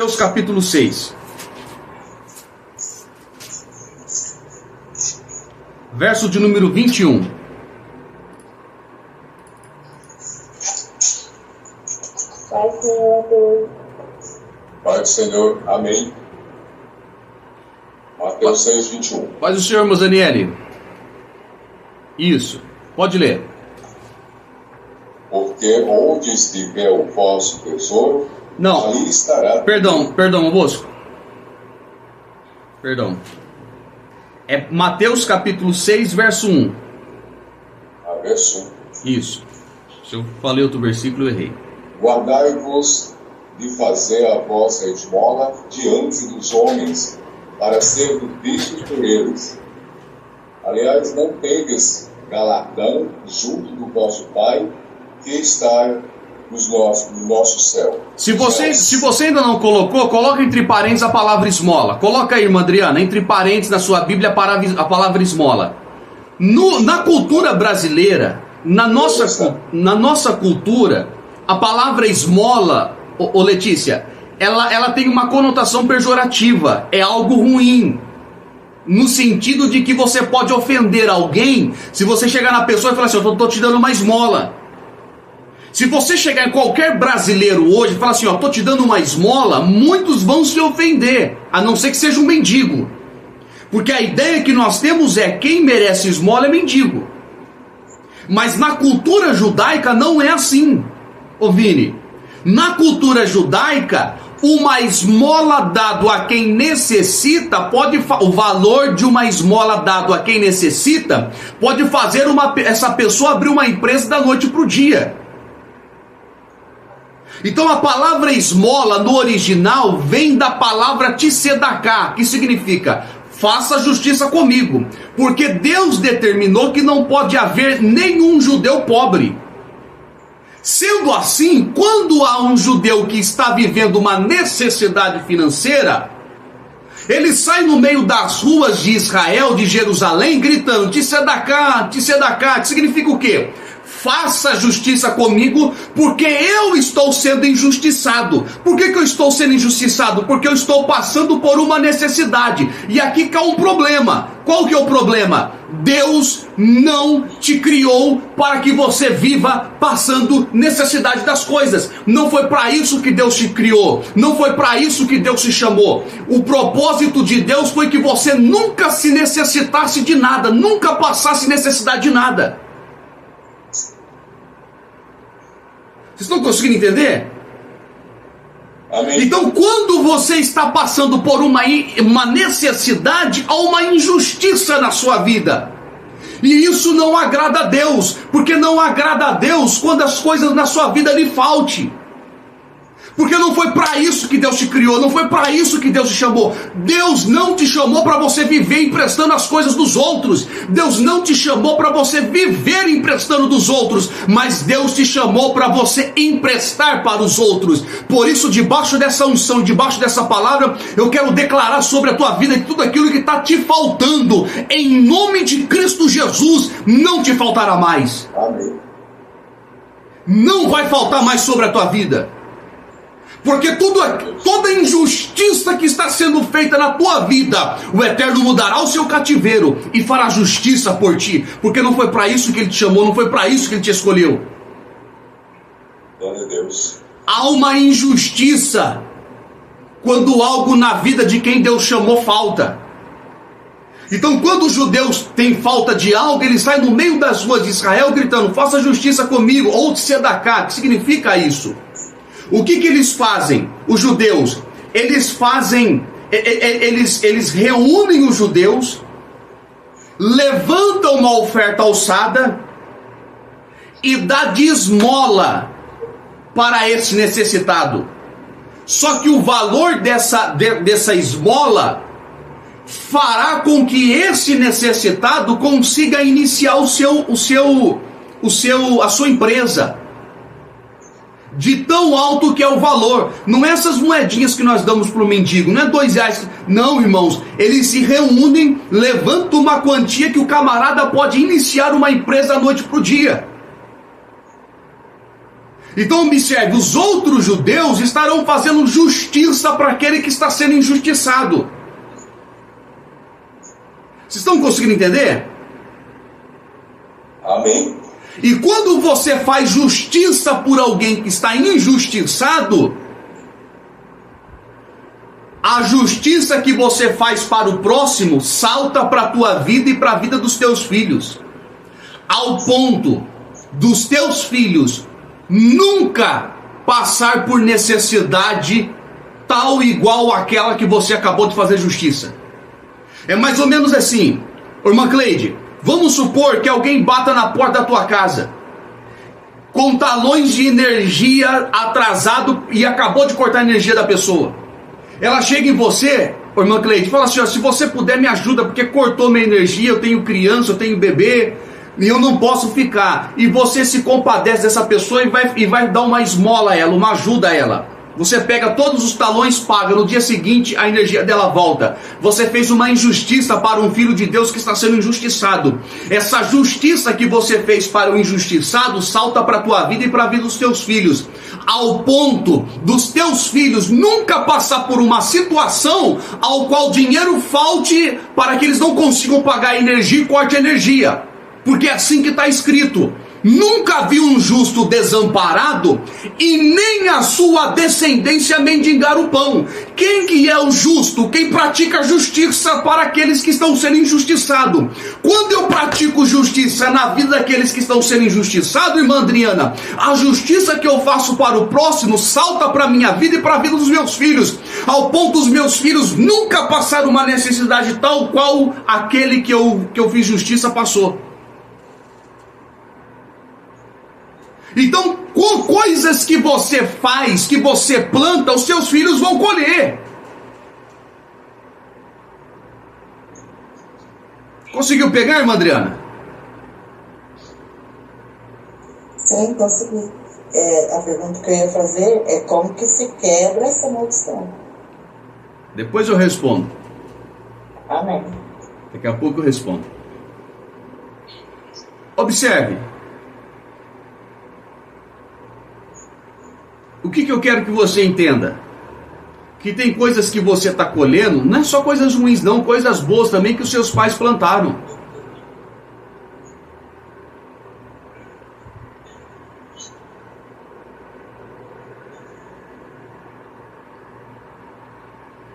Mateus capítulo 6. Verso de número 21. Pai, Senhor, Deus. Pai do Senhor, amém. Mateus 6, 21. Paz do Senhor, Mozaniele. Isso, pode ler. Porque onde estiver o vosso tesouro, Não, ali estará. perdão, Bosco. Perdão. É Mateus capítulo 6, verso 1. Verso 1. Isso. Se eu falei outro versículo, eu errei. Guardai-vos de fazer a vossa esmola diante dos homens, para sermos vistos por eles. Aliás, não tendes galardão junto do vosso Pai, que está no nosso céu. Se você ainda não colocou, coloca entre parênteses a palavra esmola. Coloca aí, irmã Adriana, entre parênteses na sua Bíblia a palavra esmola. Na cultura brasileira, na nossa cultura, a palavra esmola, Letícia, ela tem uma conotação pejorativa, é algo ruim. No sentido de que você pode ofender alguém se você chegar na pessoa e falar assim, eu tô te dando uma esmola. Se você chegar em qualquer brasileiro hoje e falar assim, ó, tô te dando uma esmola, muitos vão se ofender, a não ser que seja um mendigo. Porque a ideia que nós temos é, quem merece esmola é mendigo. Mas na cultura judaica não é assim, ô Vini. Na cultura judaica, uma esmola dado a quem necessita, o valor de uma esmola dado a quem necessita, pode fazer essa pessoa abrir uma empresa da noite para o dia. Então a palavra esmola no original vem da palavra tzedaká, que significa faça justiça comigo, porque Deus determinou que não pode haver nenhum judeu pobre. Sendo assim, quando há um judeu que está vivendo uma necessidade financeira, ele sai no meio das ruas de Israel, de Jerusalém, gritando tzedaká, tzedaká, que significa o quê? Faça justiça comigo, porque eu estou sendo injustiçado. Por que eu estou sendo injustiçado? Porque eu estou passando por uma necessidade. E aqui cá um problema. Qual que é o problema? Deus não te criou para que você viva passando necessidade das coisas. Não foi para isso que Deus te criou. Não foi para isso que Deus te chamou. O propósito de Deus foi que você nunca se necessitasse de nada, nunca passasse necessidade de nada. Vocês estão conseguindo entender? Amém. Então, quando você está passando por uma necessidade, há uma injustiça na sua vida. E isso não agrada a Deus, porque não agrada a Deus quando as coisas na sua vida lhe faltem. Porque não foi para isso que Deus te criou, não foi para isso que Deus te chamou. Deus não te chamou para você viver emprestando as coisas dos outros. Deus não te chamou para você viver emprestando dos outros, mas Deus te chamou para você emprestar para os outros. Por isso, debaixo dessa unção, debaixo dessa palavra, eu quero declarar sobre a tua vida que tudo aquilo que está te faltando, em nome de Cristo Jesus, não te faltará mais. Amém. Não vai faltar mais sobre a tua vida. Porque toda injustiça que está sendo feita na tua vida, o Eterno mudará o seu cativeiro e fará justiça por ti. Porque não foi para isso que Ele te chamou, não foi para isso que Ele te escolheu. Glória a Deus. Há uma injustiça quando algo na vida de quem Deus chamou falta. Então, quando os judeus têm falta de algo, eles saem no meio das ruas de Israel gritando, faça justiça comigo, ou tzedaká, que significa isso? O que eles fazem? Os judeus, eles reúnem os judeus, levantam uma oferta alçada e dá de esmola para esse necessitado. Só que o valor dessa esmola fará com que esse necessitado consiga iniciar a sua empresa. De tão alto que é o valor. Não é essas moedinhas que nós damos para o mendigo, não é R$2. Não, irmãos, eles se reúnem, levantam uma quantia que o camarada pode iniciar uma empresa da noite para o dia. Então observe, os outros judeus estarão fazendo justiça para aquele que está sendo injustiçado. Vocês estão conseguindo entender? Amém. E quando você faz justiça por alguém que está injustiçado, a justiça que você faz para o próximo salta para a tua vida e para a vida dos teus filhos. Ao ponto dos teus filhos nunca passar por necessidade tal igual àquela que você acabou de fazer justiça. É mais ou menos assim, irmã Cleide, vamos supor que alguém bata na porta da tua casa com talões de energia atrasado e acabou de cortar a energia da pessoa. Ela chega em você, irmã Cleide, fala assim, ó, se você puder me ajuda, porque cortou minha energia, eu tenho criança, eu tenho bebê, e eu não posso ficar. E você se compadece dessa pessoa e vai dar uma esmola a ela, uma ajuda a ela. Você pega todos os talões, paga, no dia seguinte a energia dela volta. Você fez uma injustiça para um filho de Deus que está sendo injustiçado. Essa justiça que você fez para o injustiçado salta para a tua vida e para a vida dos teus filhos, ao ponto dos teus filhos nunca passar por uma situação ao qual dinheiro falte para que eles não consigam pagar a energia e corte a energia, porque é assim que está escrito: nunca vi um justo desamparado e nem a sua descendência mendigar o pão. Quem que é o justo? Quem pratica justiça para aqueles que estão sendo injustiçados. Quando eu pratico justiça na vida daqueles que estão sendo injustiçados, irmã Adriana, a justiça que eu faço para o próximo salta para a minha vida e para a vida dos meus filhos, ao ponto dos meus filhos nunca passaram uma necessidade tal qual aquele que eu fiz justiça passou. Então, com coisas que você faz, que você planta, os seus filhos vão colher. Conseguiu pegar, irmã Adriana? Sim, consegui. A pergunta que eu ia fazer é como que se quebra essa maldição. Depois eu respondo. Amém. Daqui a pouco eu respondo. Observe. O que eu quero que você entenda? Que tem coisas que você está colhendo, não é só coisas ruins não, coisas boas também que os seus pais plantaram.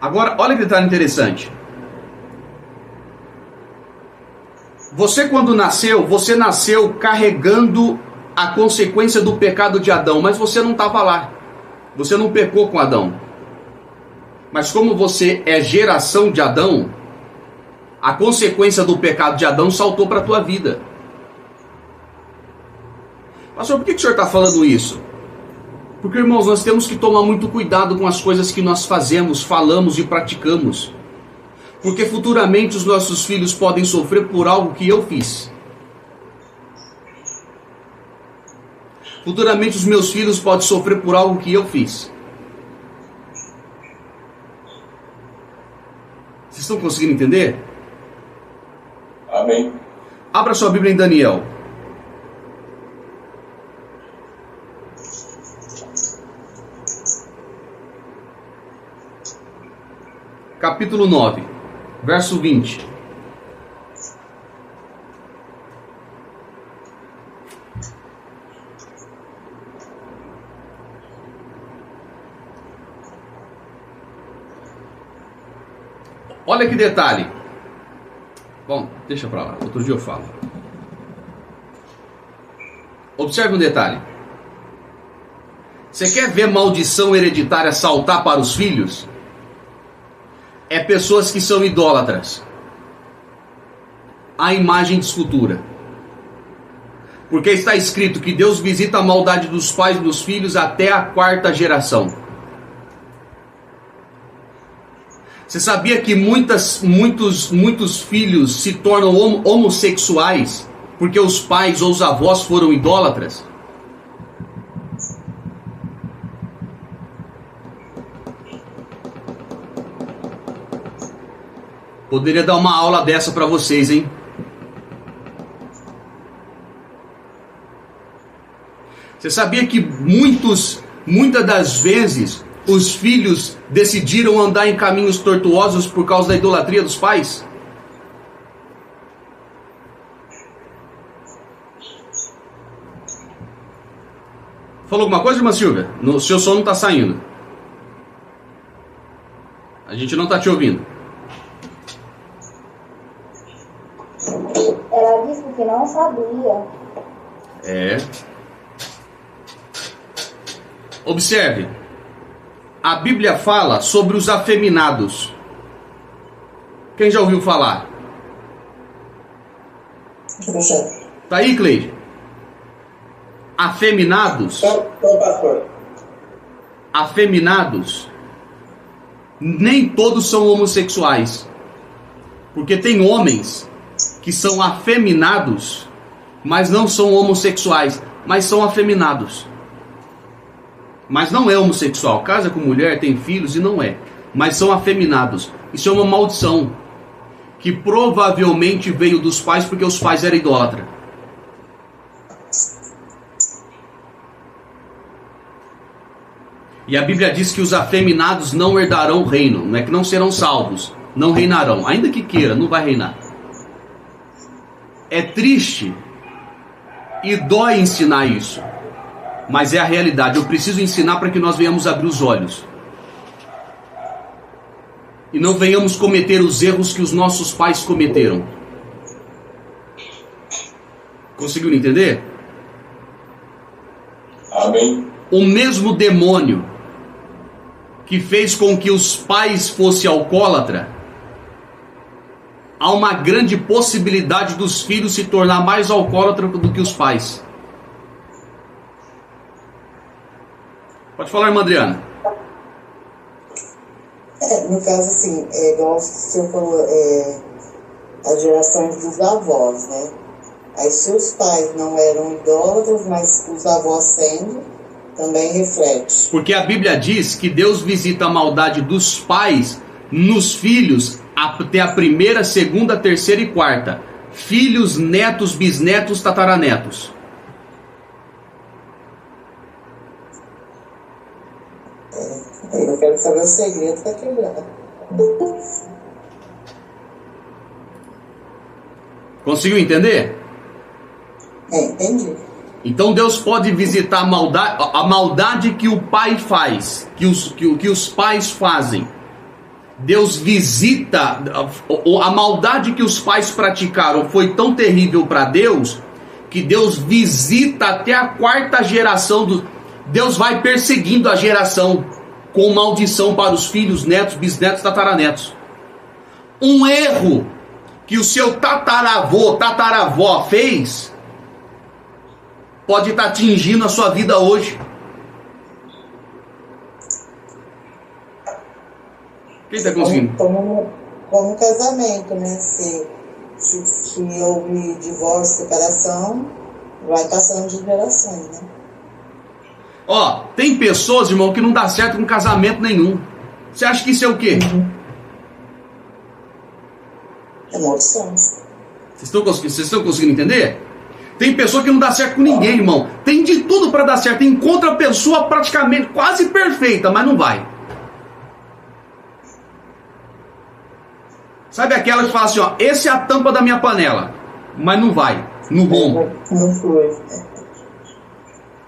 Agora, olha que detalhe interessante. Você quando nasceu, você nasceu carregando a consequência do pecado de Adão, mas você não estava lá. Você não pecou com Adão. Mas como você é geração de Adão, a consequência do pecado de Adão saltou para a tua vida. Pastor, por que o senhor está falando isso? Porque, irmãos, nós temos que tomar muito cuidado com as coisas que nós fazemos, falamos e praticamos. Porque futuramente os nossos filhos podem sofrer por algo que eu fiz. Futuramente os meus filhos podem sofrer por algo que eu fiz. Vocês estão conseguindo entender? Amém. Abra sua Bíblia em Daniel. Capítulo 9, verso 20. Olha que detalhe. Bom, deixa pra lá, outro dia eu falo. Observe um detalhe. Você quer ver maldição hereditária saltar para os filhos? É pessoas que são idólatras. A imagem de escultura. Porque está escrito que Deus visita a maldade dos pais e dos filhos até a 4ª geração. Você sabia que muitos filhos se tornam homossexuais porque os pais ou os avós foram idólatras? Poderia dar uma aula dessa para vocês, hein? Você sabia que muitas das vezes os filhos decidiram andar em caminhos tortuosos por causa da idolatria dos pais? Falou alguma coisa, irmã Silvia? O seu som não está saindo. A gente não está te ouvindo. Ela disse que não sabia. É. Observe. A Bíblia fala sobre os afeminados. Quem já ouviu falar? Tá aí, Cleide? Afeminados. Afeminados. Nem todos são homossexuais. Porque tem homens que são afeminados, mas não são homossexuais, mas são afeminados. Mas não é homossexual. Casa com mulher, tem filhos e não é. Mas são afeminados. Isso é uma maldição que provavelmente veio dos pais, porque os pais eram idólatras. E a Bíblia diz que os afeminados não herdarão o reino. Não é que não serão salvos. Não reinarão. Ainda que queira, não vai reinar. É triste e dói ensinar isso. Mas é a realidade. Eu preciso ensinar para que nós venhamos abrir os olhos. E não venhamos cometer os erros que os nossos pais cometeram. Conseguiu entender? Amém. O mesmo demônio que fez com que os pais fossem alcoólatra, há uma grande possibilidade dos filhos se tornar mais alcoólatra do que os pais. Pode falar, irmã Adriana. No caso, assim, igual o senhor falou, as gerações dos avós, né? Aí se os pais não eram idólatras, mas os avós sendo, também reflete. Porque a Bíblia diz que Deus visita a maldade dos pais nos filhos até a primeira, segunda, terceira e quarta. Filhos, netos, bisnetos, tataranetos. Eu quero saber o segredo para quebrar. Conseguiu entender? Entendi. Então Deus pode visitar a maldade que o pai faz, que os pais fazem. Deus visita, a maldade que os pais praticaram foi tão terrível para Deus, que Deus visita até a quarta geração. Deus vai perseguindo a geração com maldição para os filhos, netos, bisnetos, tataranetos. Um erro que o seu tataravó fez, pode estar atingindo a sua vida hoje. Quem está conseguindo? Como um casamento, né? Se houve divórcio, separação, vai passando de gerações, né? Ó, tem pessoas, irmão, que não dá certo com casamento nenhum. Você acha que isso é o quê? É maldição. Vocês estão conseguindo entender? Tem pessoa que não dá certo com ninguém, irmão. Tem de tudo para dar certo. Encontra a pessoa praticamente quase perfeita, mas não vai. Sabe aquela que fala assim, ó, esse é a tampa da minha panela, mas não vai, não rompe. Não flui.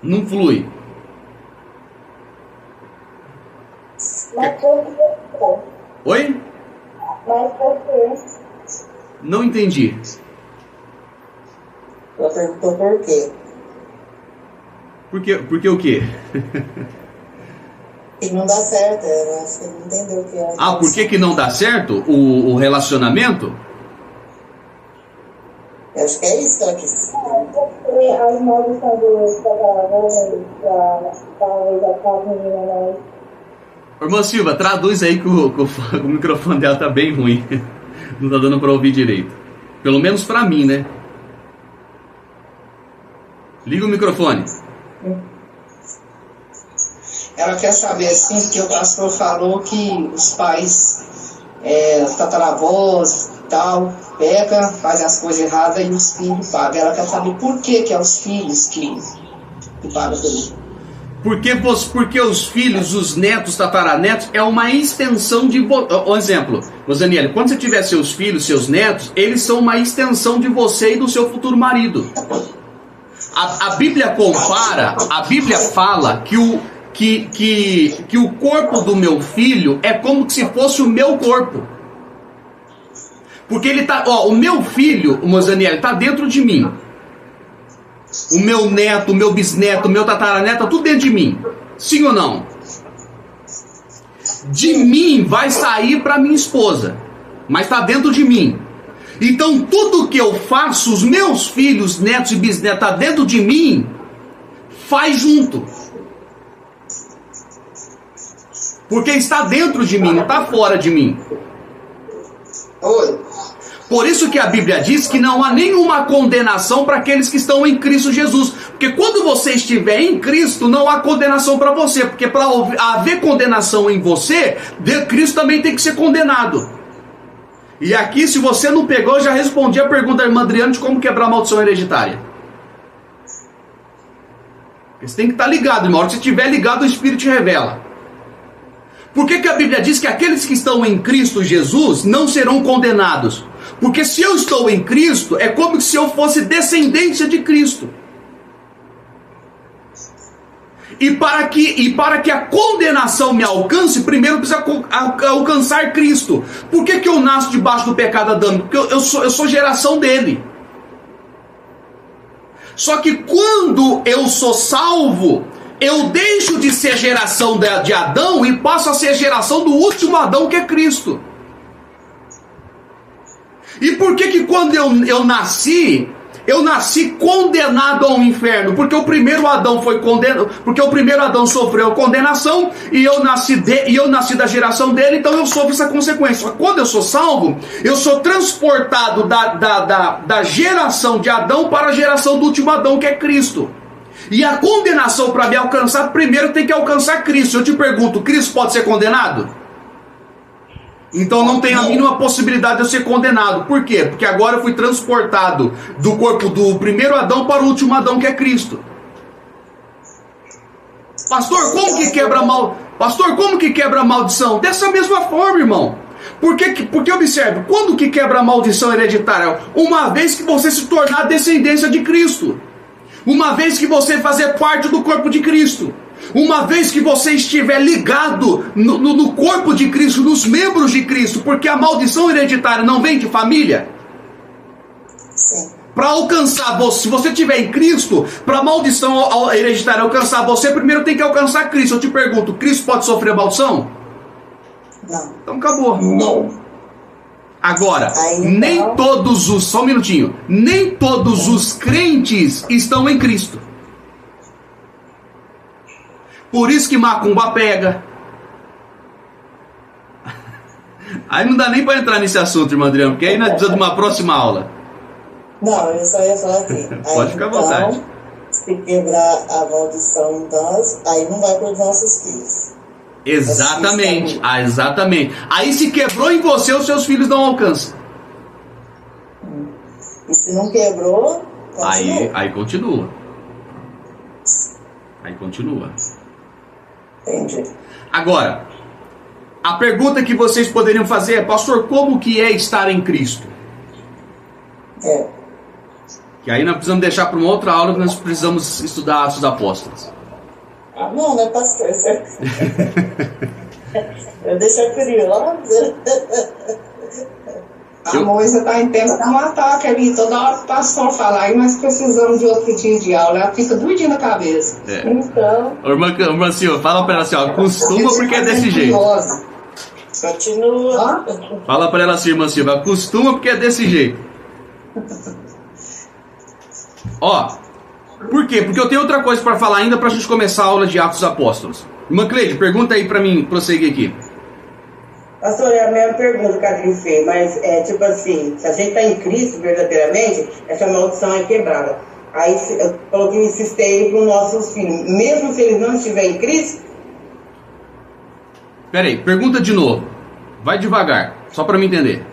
Não flui. Mas por quê? Oi? Mas por quê? Não entendi. Ela perguntou por quê. Por que o quê? E não dá certo, eu acho que ele não entendeu o que é. Ah, por que não dá certo o relacionamento? Eu acho que é isso que ela quis. Porque as maldições do tataravô, talvez a casa menina mais. Irmã Silva, traduz aí que o microfone dela tá bem ruim. Não tá dando para ouvir direito. Pelo menos para mim, né? Liga o microfone. Ela quer saber, assim, porque o pastor falou que os pais, os tataravós e tal, pecam, fazem as coisas erradas e os filhos pagam. Ela quer saber por que é os filhos que que paga tudo. Porque os filhos, os netos, tataranetos, é uma extensão de... Um exemplo, Rosaniele, quando você tiver seus filhos, seus netos, eles são uma extensão de você e do seu futuro marido. A Bíblia compara, a Bíblia fala que o corpo do meu filho é como se fosse o meu corpo. Porque ele tá... o meu filho, o Rosaniele, está dentro de mim. O meu neto, o meu bisneto, o meu tataraneto, tudo dentro de mim. Sim ou não? De mim vai sair para minha esposa, mas está dentro de mim. Então tudo que eu faço, os meus filhos, netos e bisnetos, tá dentro de mim, faz junto. Porque está dentro de mim, não está fora de mim. Oi. Por isso que a Bíblia diz que não há nenhuma condenação para aqueles que estão em Cristo Jesus. Porque quando você estiver em Cristo, não há condenação para você. Porque para haver condenação em você, Cristo também tem que ser condenado. E aqui, se você não pegou, eu já respondi a pergunta da irmã Adriana de como quebrar a maldição hereditária. Você tem que estar ligado, irmão. A hora que você estiver ligado, o Espírito te revela. Por que a Bíblia diz que aqueles que estão em Cristo Jesus não serão condenados? Porque se eu estou em Cristo, é como se eu fosse descendência de Cristo. E para que a condenação me alcance, primeiro precisa alcançar Cristo. Por que eu nasço debaixo do pecado adâmico? Porque eu sou geração dele. Só que quando eu sou salvo, eu deixo de ser geração de Adão e passo a ser geração do último Adão, que é Cristo. E por que quando eu nasci condenado ao inferno? Porque o primeiro Adão foi condenado, porque o primeiro Adão sofreu condenação e eu nasci da geração dele, então eu sofro essa consequência. Só que quando eu sou salvo, eu sou transportado da geração de Adão para a geração do último Adão, que é Cristo. E a condenação para me alcançar, primeiro tem que alcançar Cristo. Eu te pergunto, Cristo pode ser condenado? Então não tem a mínima possibilidade de eu ser condenado. Por quê? Porque agora eu fui transportado do corpo do primeiro Adão para o último Adão, que é Cristo. Pastor, como que quebra a maldição? Dessa mesma forma, irmão. Porque observe, quando que quebra a maldição hereditária? Uma vez que você se tornar descendência de Cristo. Uma vez que você fazer parte do corpo de Cristo. Uma vez que você estiver ligado no corpo de Cristo, nos membros de Cristo, porque a maldição hereditária não vem de família. Sim. Para alcançar você, se você estiver em Cristo, para a maldição hereditária alcançar você, primeiro tem que alcançar Cristo. Eu te pergunto, Cristo pode sofrer maldição? Não. Então acabou. Não. Agora, Aí, nem todos os... Só um minutinho. Nem todos os crentes estão em Cristo. Por isso que macumba pega. Aí não dá nem para entrar nesse assunto, irmão Adriano, porque aí nós precisamos de uma próxima aula. Não, eu só ia falar aqui. Pode ficar à vontade. Se quebrar a maldição em nós, aí não vai para os nossos filhos. Exatamente. Exatamente. Aí se quebrou em você, os seus filhos não alcançam. E se não quebrou, continua. Aí continua. Aí continua. Entendi. Agora, a pergunta que vocês poderiam fazer é, pastor, como que é estar em Cristo? Que aí nós precisamos deixar para uma outra aula, que nós precisamos estudar Atos dos Apóstolos. Não, não é pastor. Eu deixo curiosa. A Moisa está em tempo de um ataque ali. Toda hora que o pastor falar, aí nós precisamos de outro dia de aula. Ela fica doidinha na cabeça. Então. Irmã Silvia, fala para ela assim, ó, costuma porque é desse jeito. Continua. Fala para ela assim, irmã Silvia, costuma porque é desse jeito. Ó, por quê? Porque eu tenho outra coisa para falar ainda para a gente começar a aula de Atos dos Apóstolos. Irmã Cleide, pergunta aí para mim, prosseguir aqui. Pastor, é a mesma pergunta que a gente fez, mas é tipo assim, se a gente está em Cristo verdadeiramente, essa maldição é quebrada. Aí eu falou que insistei para os nossos filhos, mesmo se eles não estiverem em Cristo. Peraí, pergunta de novo. Vai devagar, só para me entender.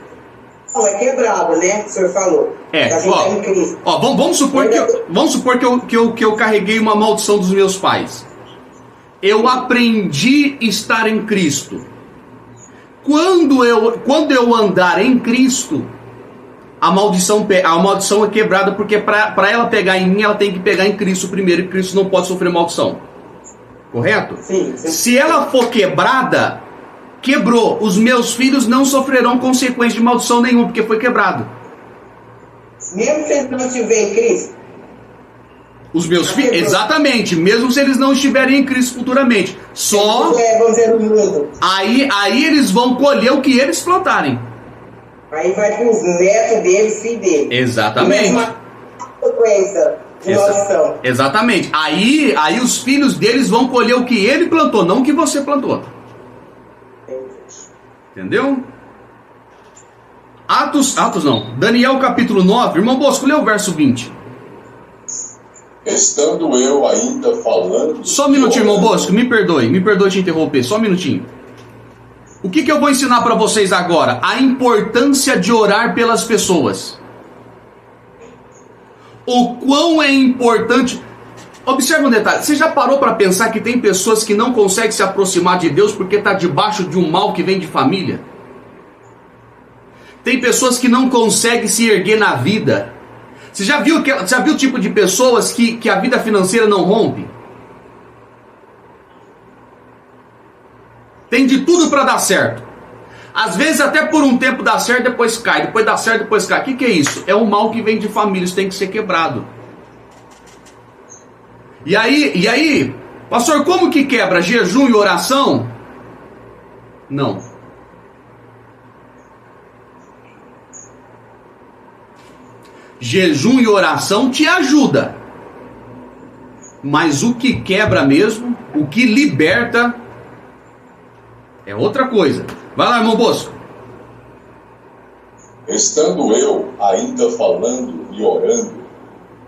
Não, é quebrado, né? Que o senhor falou. A gente tá em Cristo. Vamos supor que eu carreguei uma maldição dos meus pais. Eu aprendi a estar em Cristo. Quando eu andar em Cristo, a maldição é quebrada, porque para ela pegar em mim, ela tem que pegar em Cristo primeiro, e Cristo não pode sofrer maldição. Correto? Sim. Se ela for quebrada, quebrou. Os meus filhos não sofrerão consequência de maldição nenhuma, porque foi quebrado. Mesmo se eles não estiverem em Cristo? Os meus filhos, exatamente, mesmo se eles não estiverem em Cristo futuramente. Só aí eles vão colher o que eles plantarem. Aí vai para os netos deles, filhos deles. Exatamente. Uma consequência de maldição. Exatamente. Aí os filhos deles vão colher o que ele plantou, não o que você plantou. Entendeu? Daniel capítulo 9, irmão Bosco, lê o verso 20. Estando eu ainda falando... Só um minutinho, irmão Bosco, me perdoe te interromper, só um minutinho. O que eu vou ensinar para vocês agora? A importância de orar pelas pessoas. O quão é importante... Observe um detalhe, você já parou para pensar que tem pessoas que não conseguem se aproximar de Deus porque está debaixo de um mal que vem de família? Tem pessoas que não conseguem se erguer na vida. Você já viu o tipo de pessoas que a vida financeira não rompe? Tem de tudo para dar certo. Às vezes até por um tempo dá certo, depois cai. Depois dá certo, depois cai. O que é isso? É um mal que vem de família, isso tem que ser quebrado. E aí, pastor, como que quebra? Jejum e oração? Não. Jejum e oração te ajuda. Mas o que quebra mesmo, o que liberta, é outra coisa. Vai lá, irmão Bosco. Estando eu ainda falando e orando,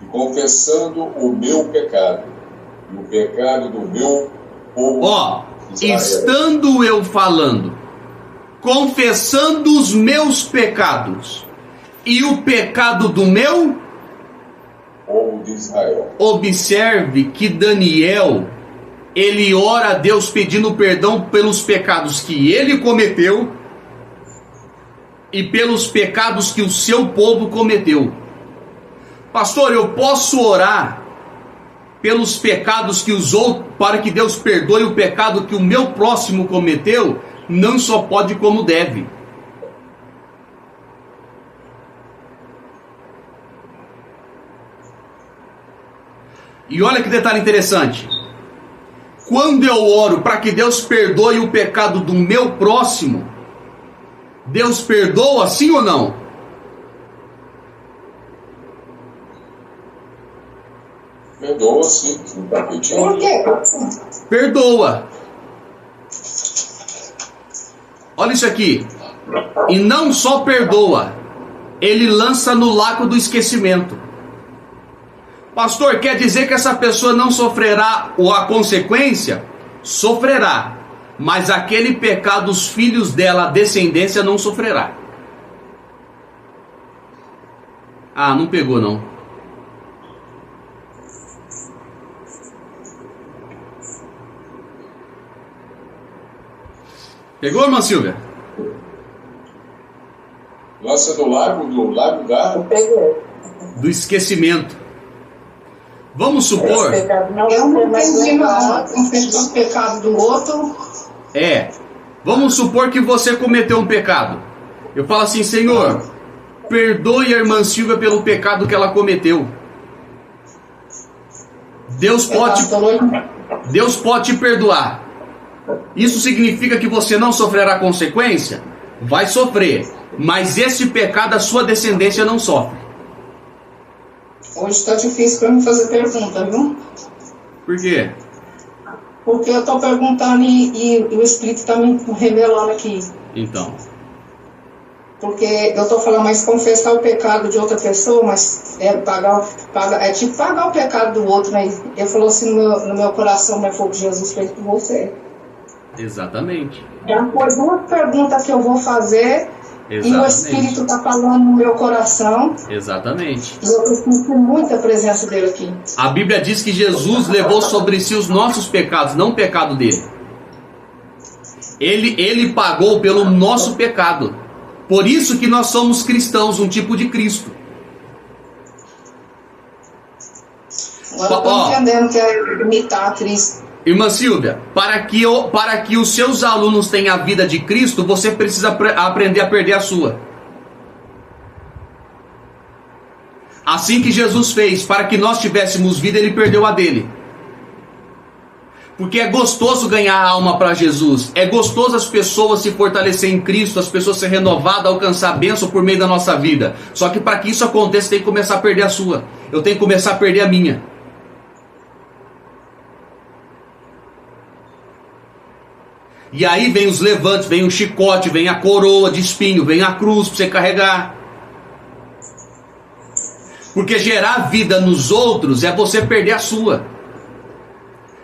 e confessando o meu pecado, e o pecado do meu povo Israel. Estando eu falando, confessando os meus pecados, e o pecado do meu povo de Israel. Observe que Daniel, ele ora a Deus pedindo perdão pelos pecados que ele cometeu e pelos pecados que o seu povo cometeu. Pastor, eu posso orar pelos pecados que os outros, para que Deus perdoe o pecado que o meu próximo cometeu? Não só pode como deve. E olha que detalhe interessante. Quando eu oro para que Deus perdoe o pecado do meu próximo, Deus perdoa, sim ou não? Perdoa, sim. Por quê? Perdoa. Olha isso aqui. E não só perdoa, ele lança no lago do esquecimento. Pastor, quer dizer que essa pessoa não sofrerá a consequência? Sofrerá. Mas aquele pecado, os filhos dela, a descendência, não sofrerá. Ah, não pegou não. Pegou, irmã Silvia? Lança do lago da... Pegou. Do esquecimento. Vamos supor... Eu não entendi não. Confessar o pecado do outro... Vamos supor que você cometeu um pecado. Eu falo assim, Senhor, perdoe a irmã Silvia pelo pecado que ela cometeu. Deus pode te perdoar. Isso significa que você não sofrerá consequência? Vai sofrer. Mas esse pecado a sua descendência não sofre. Hoje está difícil para mim fazer pergunta, viu? Por quê? Porque eu estou perguntando e o Espírito está me revelando aqui. Então. Porque eu estou falando, mas confessar o pecado de outra pessoa, mas é tipo pagar o pecado do outro, né? Ele falou assim no meu coração, né? Foi o que Jesus fez por você. Exatamente. Depois, uma pergunta que eu vou fazer E o Espírito está falando no meu coração. Exatamente. E eu sinto muita presença dele aqui. A Bíblia diz que Jesus levou sobre si os nossos pecados, não o pecado dele. Ele pagou pelo nosso pecado. Por isso que nós somos cristãos, um tipo de Cristo. Agora eu estou entendendo que é imitar a Cristo. Irmã Silvia, para que os seus alunos tenham a vida de Cristo, você precisa aprender a perder a sua. Assim que Jesus fez, para que nós tivéssemos vida, ele perdeu a dele. Porque é gostoso ganhar a alma para Jesus. É gostoso as pessoas se fortalecerem em Cristo, as pessoas serem renovadas, alcançar a bênção por meio da nossa vida. Só que para que isso aconteça, tem que começar a perder a sua. Eu tenho que começar a perder a minha. E aí vem os levantes, vem o chicote, vem a coroa de espinho, vem a cruz para você carregar. Porque gerar vida nos outros é você perder a sua.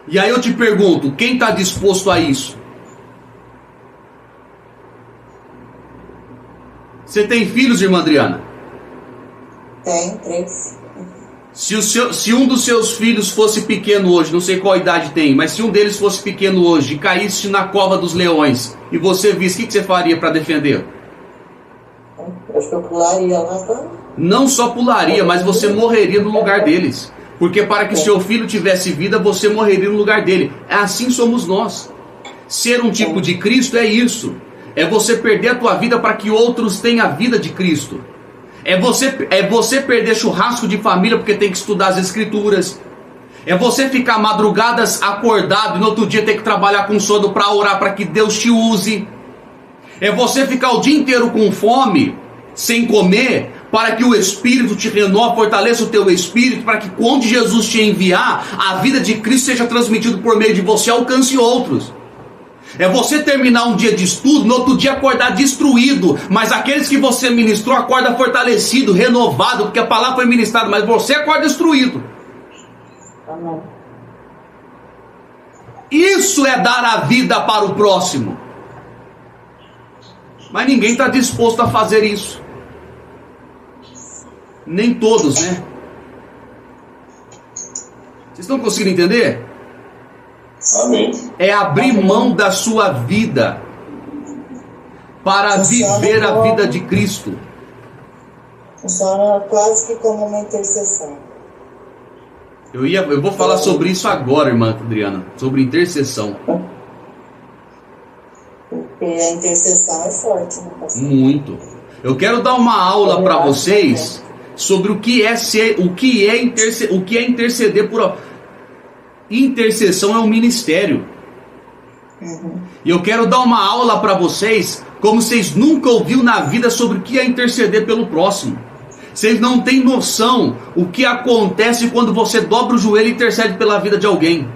E aí eu te pergunto, quem está disposto a isso? Você tem filhos, irmã Adriana? Tem, 3. Se um dos seus filhos fosse pequeno hoje, não sei qual idade tem, mas se um deles fosse pequeno hoje e caísse na cova dos leões e você visse, o que você faria para defender? Eu acho que eu pularia lá pra... Não só pularia, mas você morreria no lugar deles. Porque para que seu filho tivesse vida, você morreria no lugar dele. Assim somos nós. Ser um tipo de Cristo é isso. É você perder a tua vida para que outros tenham a vida de Cristo. É você perder churrasco de família porque tem que estudar as escrituras. É você ficar madrugadas acordado e no outro dia ter que trabalhar com sono para orar para que Deus te use. É você ficar o dia inteiro com fome, sem comer, para que o Espírito te renove, fortaleça o teu Espírito, para que quando Jesus te enviar, a vida de Cristo seja transmitida por meio de você, alcance outros. É você terminar um dia de estudo, no outro dia acordar destruído, mas aqueles que você ministrou acorda fortalecido, renovado, porque a palavra foi ministrada, mas você acorda destruído. Amém. Isso é dar a vida para o próximo. Mas ninguém está disposto a fazer isso. Nem todos, né? Vocês estão conseguindo entender? Amém. É abrir mão da sua vida para viver a vida de Cristo. Funciona quase que como uma intercessão. Eu vou falar sobre isso agora, irmã Adriana, sobre intercessão. Porque a intercessão é forte, né, pastor? Muito. Eu quero dar uma aula para vocês sobre o que é interceder por. Intercessão é um ministério. E eu quero dar uma aula para vocês, como vocês nunca ouviram na vida, sobre o que é interceder pelo próximo. Vocês não têm noção o que acontece quando você dobra o joelho e intercede pela vida de alguém.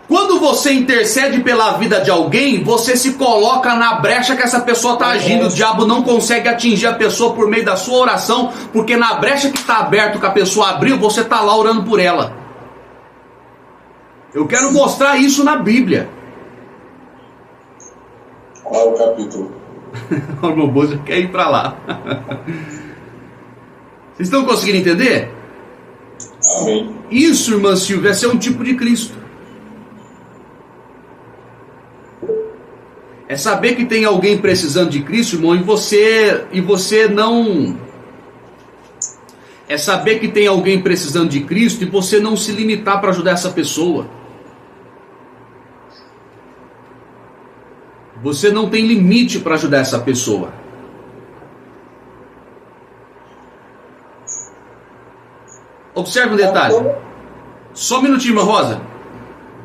Quando você intercede pela vida de alguém, você se coloca na brecha que essa pessoa está agindo. O diabo não consegue atingir a pessoa por meio da sua oração, porque na brecha que está aberta, que a pessoa abriu, você está lá orando por ela. Eu quero mostrar isso na Bíblia. Qual é o capítulo? O meu bolso quer ir para lá. Vocês estão conseguindo entender? Amém. Isso, irmã Silvia, é ser um tipo de Cristo. É saber que tem alguém precisando de Cristo, irmão, e você não... É saber que tem alguém precisando de Cristo e você não se limitar para ajudar essa pessoa. Você não tem limite para ajudar essa pessoa. Observe um detalhe. Só um minutinho, irmã Rosa.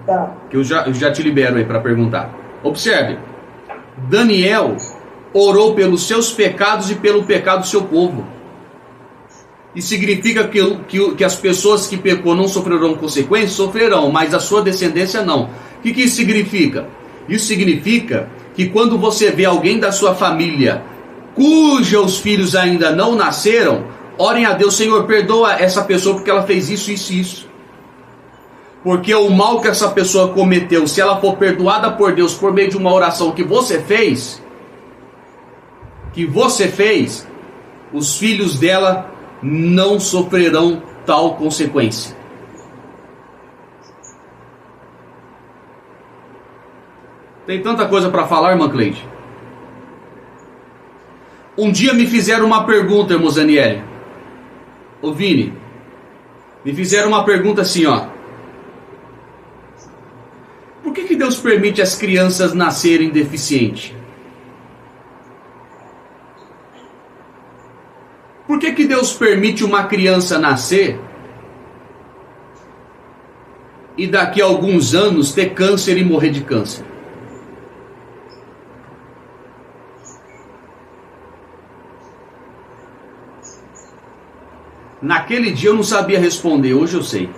Tá. Que eu já te libero aí para perguntar. Observe. Daniel orou pelos seus pecados e pelo pecado do seu povo. Isso significa que as pessoas que pecou não sofrerão consequências? Sofrerão, mas a sua descendência não. O que isso significa? Isso significa que quando você vê alguém da sua família cujos filhos ainda não nasceram, orem a Deus: Senhor, perdoa essa pessoa porque ela fez isso, isso e isso. Porque o mal que essa pessoa cometeu, se ela for perdoada por Deus por meio de uma oração que você fez, os filhos dela não sofrerão tal consequência. Tem tanta coisa para falar, irmã Cleide. Um dia me fizeram uma pergunta, irmão Zaniele. Ô Vini, me fizeram uma pergunta assim, ó. Por que Deus permite as crianças nascerem deficientes? Por que Deus permite uma criança nascer e daqui a alguns anos ter câncer e morrer de câncer? Naquele dia eu não sabia responder, hoje eu sei.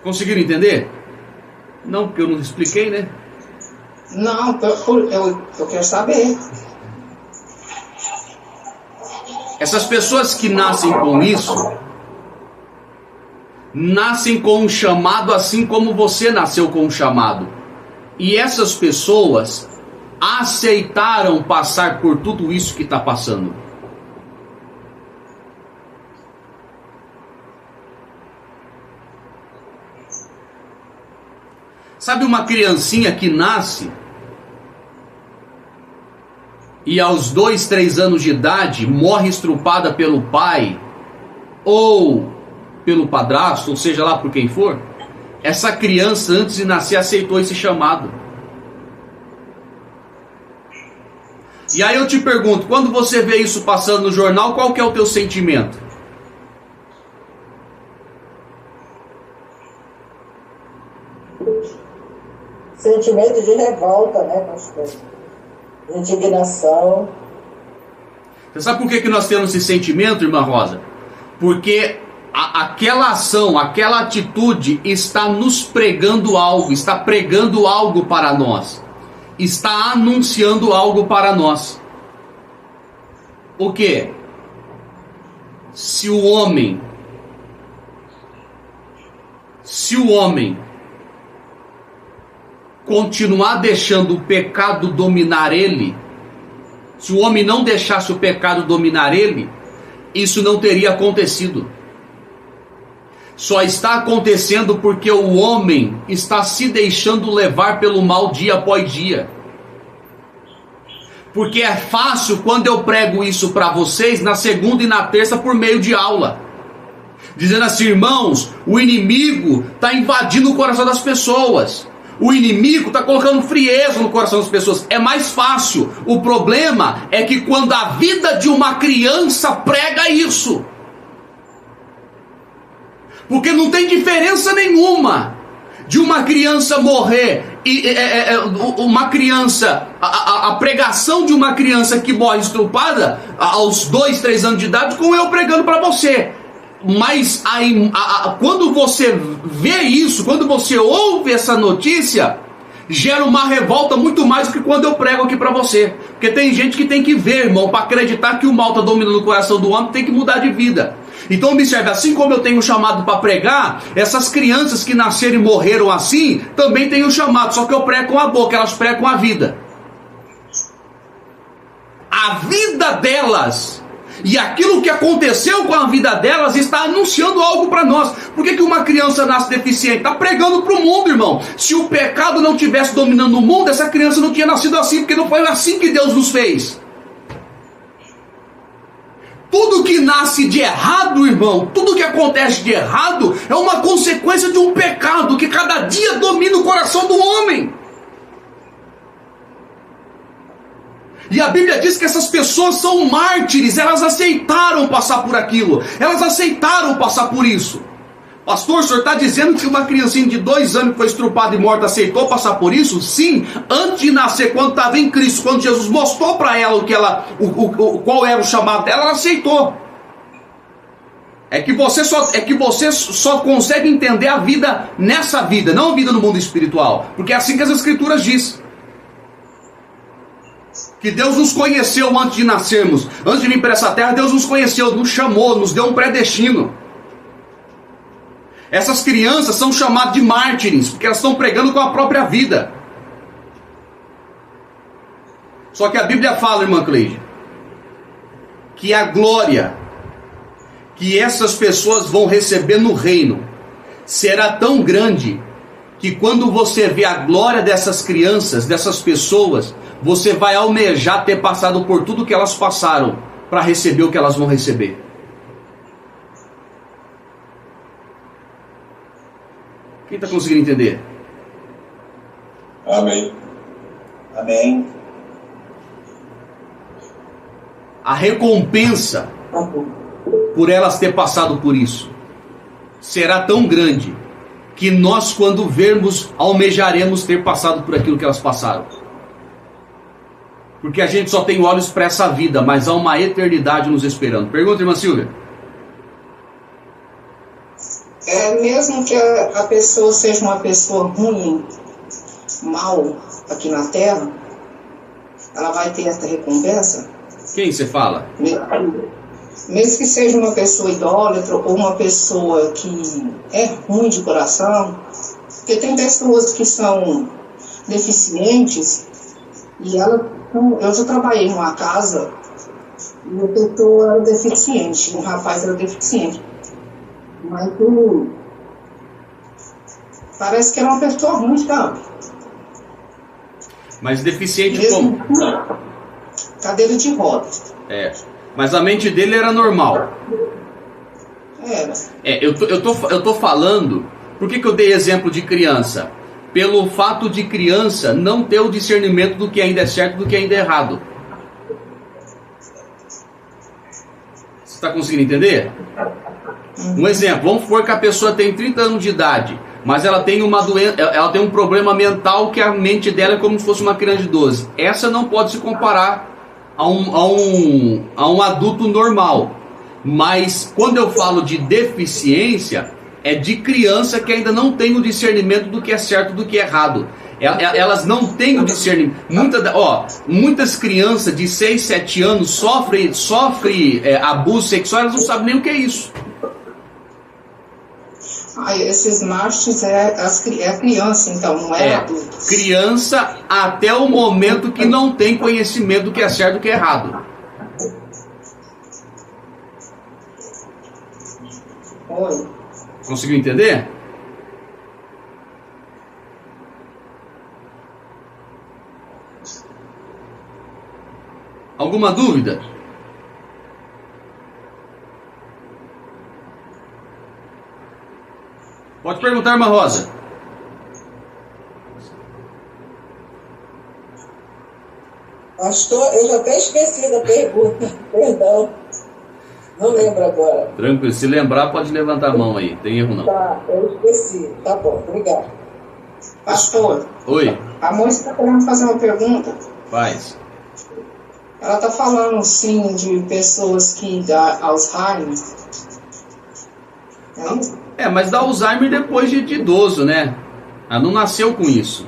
Conseguiram entender? Não, porque eu não expliquei, né? Não, eu quero saber. Essas pessoas que nascem com isso, nascem com um chamado assim como você nasceu com um chamado. E essas pessoas aceitaram passar por tudo isso que está passando. Sabe uma criancinha que nasce e aos 2, 3 anos de idade morre estrupada pelo pai ou pelo padrasto, ou seja lá por quem for? Essa criança antes de nascer aceitou esse chamado. E aí eu te pergunto, quando você vê isso passando no jornal, qual que é o teu sentimento? Sentimento de revolta, né, pastor? De indignação. Você sabe por que nós temos esse sentimento, irmã Rosa? Porque aquela ação, aquela atitude está nos pregando algo, está pregando algo para nós. Está anunciando algo para nós. O quê? Se o homem continuar deixando o pecado dominar ele, se o homem não deixasse o pecado dominar ele, isso não teria acontecido. Só está acontecendo porque o homem está se deixando levar pelo mal dia após dia. Porque é fácil quando eu prego isso para vocês na segunda e na terça por meio de aula. Dizendo assim, irmãos, o inimigo está invadindo o coração das pessoas. O inimigo está colocando frieza no coração das pessoas. É mais fácil. O problema é que quando a vida de uma criança prega isso. Porque não tem diferença nenhuma de uma criança morrer e uma criança, a pregação de uma criança que morre estrupada aos 2, 3 anos de idade, com eu pregando para você. Mas quando você vê isso, quando você ouve essa notícia, gera uma revolta muito mais do que quando eu prego aqui para você. Porque tem gente que tem que ver, irmão, para acreditar que o mal está dominando o coração do homem, tem que mudar de vida. Então observe, assim como eu tenho um chamado para pregar, essas crianças que nasceram e morreram assim, também têm um chamado, só que eu prego com a boca, elas pregam com a vida. A vida delas e aquilo que aconteceu com a vida delas está anunciando algo para nós. Por que uma criança nasce deficiente? Está pregando para o mundo, irmão. Se o pecado não tivesse dominando o mundo, essa criança não tinha nascido assim, porque não foi assim que Deus nos fez. Tudo que nasce de errado, irmão, tudo que acontece de errado é uma consequência de um pecado que cada dia domina o coração do homem. E a Bíblia diz que essas pessoas são mártires, elas aceitaram passar por aquilo, elas aceitaram passar por isso. Pastor, o senhor está dizendo que uma criancinha de 2 anos que foi estrupada e morta aceitou passar por isso? Sim, antes de nascer, quando estava em Cristo, quando Jesus mostrou para ela qual era o chamado dela, ela aceitou. É que você só consegue entender a vida nessa vida, não a vida no mundo espiritual, porque é assim que as Escrituras dizem. Que Deus nos conheceu antes de nascermos. Antes de vir para essa terra, Deus nos conheceu, nos chamou, nos deu um predestino. Essas crianças são chamadas de mártires, porque elas estão pregando com a própria vida. Só que a Bíblia fala, irmã Cleide, que a glória que essas pessoas vão receber no reino será tão grande que quando você vê a glória dessas crianças, dessas pessoas, você vai almejar ter passado por tudo que elas passaram para receber o que elas vão receber. Quem está conseguindo entender? Amém. Amém. A recompensa por elas ter passado por isso será tão grande que nós, quando vermos, almejaremos ter passado por aquilo que elas passaram. Porque a gente só tem olhos para essa vida, mas há uma eternidade nos esperando. Pergunta, irmã Silvia. Mesmo que a pessoa seja uma pessoa ruim, mal aqui na Terra, ela vai ter essa recompensa? Quem você fala? Mesmo que seja uma pessoa idólatra ou uma pessoa que é ruim de coração, porque tem pessoas que são deficientes e eu já trabalhei numa casa e a pessoa era deficiente, um rapaz era deficiente, mas parece que era uma pessoa ruim, sabe? Mas deficiente mesmo como? Cadeira de rodas. Mas a mente dele era normal. Eu tô falando. Por que eu dei exemplo de criança? Pelo fato de criança não ter o discernimento do que ainda é certo e do que ainda é errado. Você está conseguindo entender? Um exemplo, vamos supor que a pessoa tem 30 anos de idade, mas ela tem uma doença, ela tem um problema mental que a mente dela é como se fosse uma criança de 12. Essa não pode se comparar a um adulto normal. Mas quando eu falo de deficiência, é de criança que ainda não tem o discernimento do que é certo e do que é errado. Elas não têm o discernimento. Muitas crianças de 6, 7 anos sofrem abuso sexual, elas não sabem nem o que é isso. Esses machos é criança, então, não é adulto. Criança até o momento que não tem conhecimento do que é certo e do que é errado. Oi. Conseguiu entender? Alguma dúvida? Pode perguntar, irmã Rosa. Pastor, eu já até esqueci da pergunta. Perdão. Não lembro agora. Tranquilo, se lembrar pode levantar a mão aí, tem erro não. Tá, eu esqueci. Tá bom, obrigado. Pastor. Oi. A moça está querendo fazer uma pergunta. Faz. Ela está falando, sim, de pessoas que dá Alzheimer. É isso? Mas dá Alzheimer depois de idoso, né? Ela não nasceu com isso.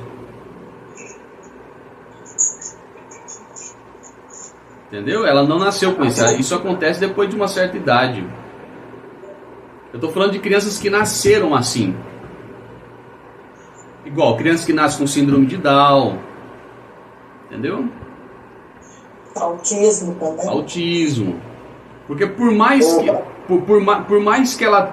Entendeu? Ela não nasceu com isso. Isso acontece depois de uma certa idade. Eu estou falando de crianças que nasceram assim. Igual, crianças que nascem com síndrome de Down. Entendeu? Autismo também. Autismo. Porque por mais que ela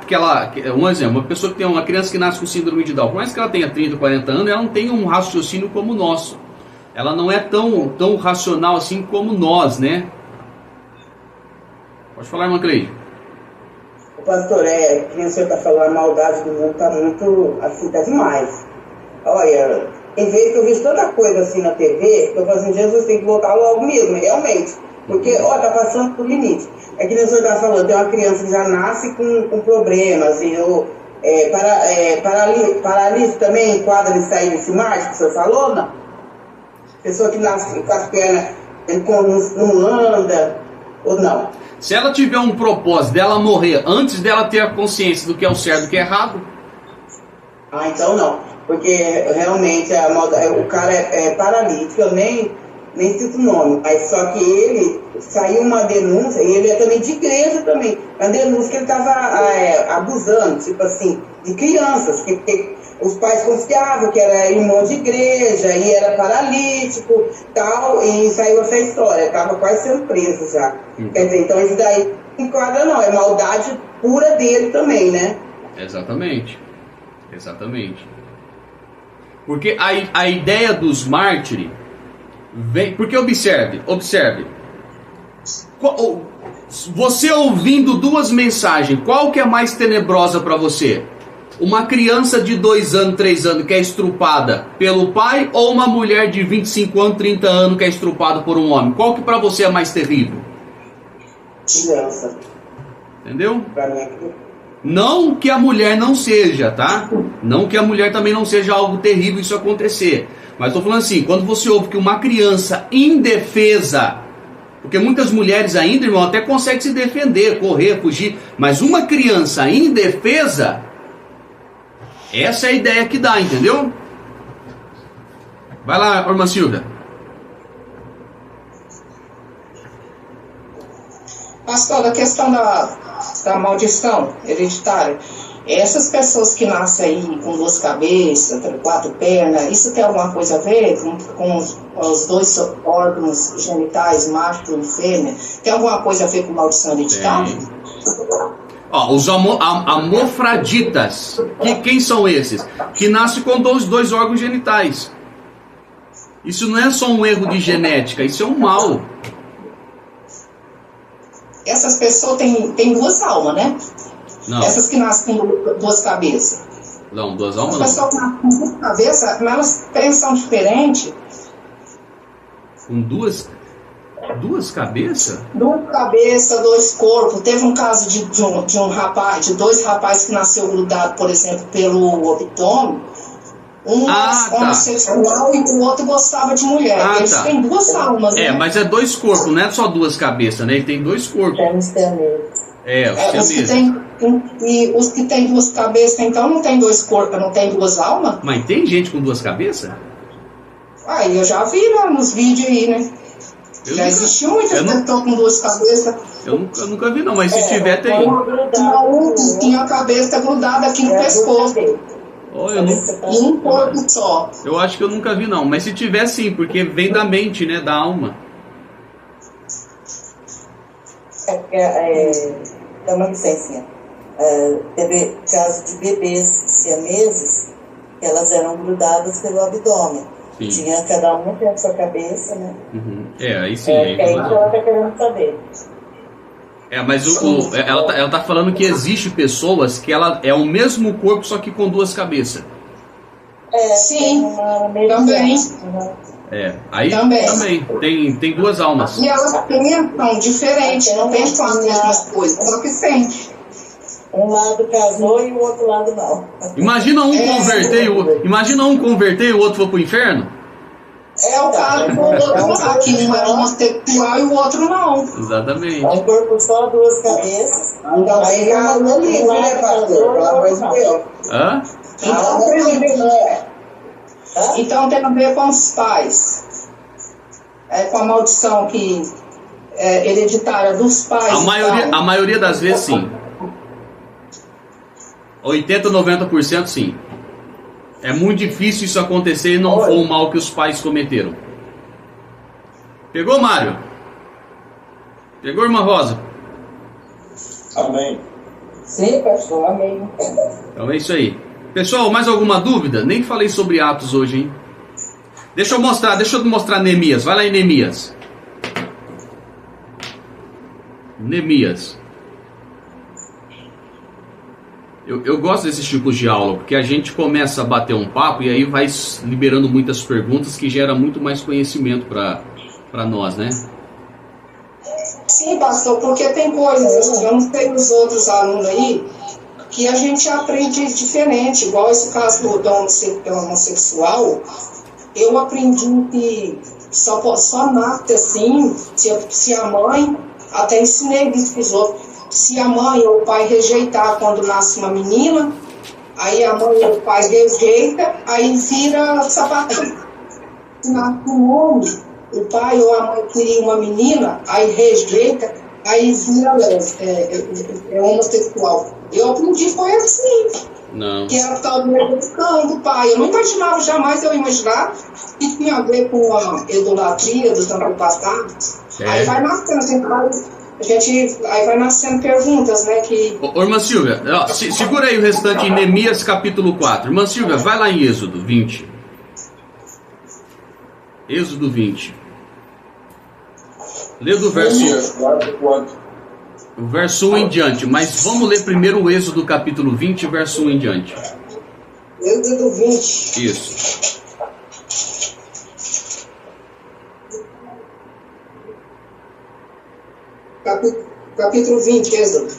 um exemplo, uma pessoa que tem uma criança que nasce com síndrome de Down, por mais que ela tenha 30, 40 anos, ela não tem um raciocínio como o nosso. Ela não é tão racional assim como nós, né? Pode falar, irmã Cleide. O pastor, que o senhor está falando, a maldade do mundo está muito, assim, tá demais. Olha, em vez que eu vejo tanta coisa assim na TV, eu falo assim, Jesus tem que voltar logo mesmo, realmente. Porque, tá passando do limite. É que o senhor está falando, tem uma criança que já nasce com problemas, e paralisia também enquadra nisso aí, nesse marketing que o senhor falou, não? Pessoa que nasce com as pernas, não anda, ou não. Se ela tiver um propósito dela morrer antes dela ter a consciência do que é o certo e do que é errado. Então não. Porque realmente o cara é paralítico, eu nem nem cito o nome, mas só que ele saiu uma denúncia, e ele é também de igreja também, uma denúncia que ele estava abusando, tipo assim, de crianças, que os pais confiavam que era irmão de igreja e era paralítico, tal, e saiu essa história, estava quase sendo preso já. Quer dizer, então isso daí não enquadra não, é maldade pura dele também, né? Exatamente. Porque a ideia dos mártires vem... Porque observe. Você ouvindo duas mensagens, qual que é mais tenebrosa para você? Uma criança de 2 anos, 3 anos que é estrupada pelo pai, ou uma mulher de 25 anos, 30 anos que é estrupada por um homem? Qual que para você é mais terrível? Criança. Entendeu? Pra mim é criança. Não que a mulher não seja, tá? Não que a mulher também não seja algo terrível isso acontecer. Mas estou falando assim, quando você ouve que uma criança indefesa, porque muitas mulheres ainda, irmão, até conseguem se defender, correr, fugir, mas uma criança indefesa, essa é a ideia que dá, entendeu? Vai lá, irmã Silvia. Pastor, a questão da maldição hereditária, essas pessoas que nascem aí com 2 cabeças, 4 pernas, isso tem alguma coisa a ver com os 2 órgãos genitais, macho e fêmea? Tem alguma coisa a ver com maldição hereditária? Ó, os amofraditas, quem são esses? Que nascem com dois órgãos genitais. Isso não é só um erro de genética, isso é um mal. Essas pessoas têm 2 almas, né? Não. Essas que nascem com 2 cabeças. Não, 2 almas As não. pessoas que nascem com 2 cabeças, mas elas pensam diferente. Com duas cabeças? 2 cabeças, 2 corpos. Teve um caso de um rapaz, de 2 rapazes que nasceu grudado, por exemplo, pelo abdômen. Um homossexual e o outro gostava de mulher. Eles têm 2 almas, né? Mas é 2 corpos, não é só 2 cabeças, né? Ele tem 2 corpos. E os que têm 2 cabeças, então não tem 2 corpos, não tem 2 almas? Mas tem gente com 2 cabeças? Eu já vi nos vídeos aí, né? Já existiu muitas pessoas com 2 cabeças. Eu nunca vi não, mas se tiver tem. Tinha a cabeça grudada aqui no pescoço. E um corpo só. Eu acho que eu nunca vi não, mas se tiver sim, porque vem da mente, né, da alma. Dá uma licencinha. Teve caso de bebês siameses que elas eram grudadas pelo abdômen. Sim. Tinha, cada uma tinha a sua cabeça, né? Uhum. Aí sim. É isso que ela tá querendo saber. Mas ela tá falando que existe pessoas que ela é o mesmo corpo, só que com 2 cabeças. Sim, também. Aí também tem 2 almas. E elas pensam diferente, não pensam as mesmas coisas, só que sente. Um lado casou e o outro lado não. Imagina um converter e o outro for pro inferno? É o caso do outro lá, que um era homossexual e o outro não. Exatamente. Um corpo só, 2 cabeças. Então aí casou livre, né, pastor? Pelo amor de Deus. Então tem a ver com os pais. Com a maldição que é hereditária dos pais. A maioria das vezes sim. 80, 90% sim. É muito difícil isso acontecer e não for o mal que os pais cometeram. Pegou, Mário? Pegou, irmã Rosa? Amém. Sim, pastor, amém. Então é isso aí. Pessoal, mais alguma dúvida? Nem falei sobre Atos hoje, hein? Deixa eu mostrar Neemias. Vai lá em Neemias. Neemias. Eu gosto desses tipos de aula, porque a gente começa a bater um papo e aí vai liberando muitas perguntas que gera muito mais conhecimento para nós, né? Sim, pastor, porque tem coisas, eu não sei os outros alunos aí, que a gente aprende diferente, igual esse caso do homossexual, eu aprendi que só nasce assim, se a mãe, até ensinei isso para os outros, se a mãe ou o pai rejeitar quando nasce uma menina, aí a mãe ou o pai rejeita, aí vira sapatão. Se nasce um homem, o pai ou a mãe queria uma menina, aí rejeita, aí vira homossexual. Eu aprendi foi assim. Não. Que era tal do educação do pai. Eu não imaginava, jamais eu imaginar que tinha a ver com a idolatria dos antepassados. Aí vai nascendo assim, aí vai nascendo perguntas, né? Que... Ô, irmã Silvia, ó, segura aí o restante em Neemias capítulo 4. Irmã Silvia, vai lá em Êxodo 20. Êxodo 20. Lê do verso 1 em diante, mas vamos ler primeiro o Êxodo capítulo 20, verso 1 em diante. Êxodo 20. Isso. Capítulo 20, Êxodo.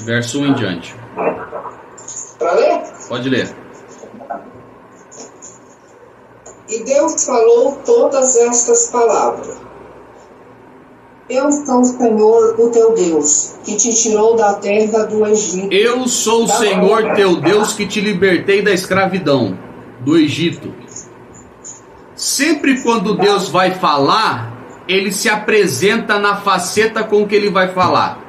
Verso 1 em diante. Para ler? Pode ler. E Deus falou todas estas palavras. Eu sou o Senhor, o teu Deus, que te tirou da terra do Egito. Eu sou o Senhor teu Deus que te libertei da escravidão do Egito. Sempre quando Deus vai falar, ele se apresenta na faceta com que ele vai falar.